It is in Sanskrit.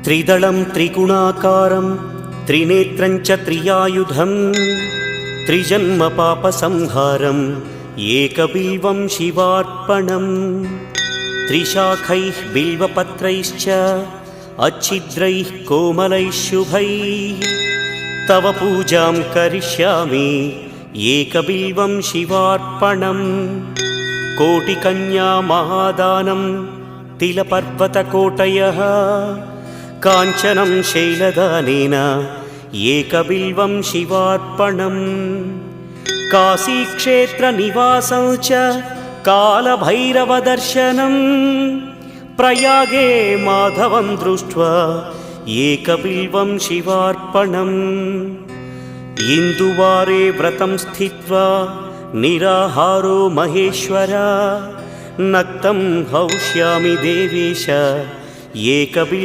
त्रिदलं त्रिगुणाकारं त्रिनेत्रं च त्रियायुधं त्रिजन्म पापसंहारम् एकबिल्वं शिवार्पणम् त्रिशाखैः बिल्वपत्रैश्च अच्छिद्रैः कोमलैः शुभैः तव पूजां करिष्यामि एकबिल्वं शिवार्पणम् कोटिकन्या महादानं तिलपर्वतकोटयः काञ्चनं शैलदानेन एकबिल्वं शिवार्पणम् काशीक्षेत्रनिवासं च कालभैरवदर्शनं प्रयागे माधवं दृष्ट्वा एकबिल्वं शिवार्पणम् इन्दुवारे व्रतं स्थित्वा निराहारो महेश्वर नक्तं हौष्यामि देवेश एकबिल्वं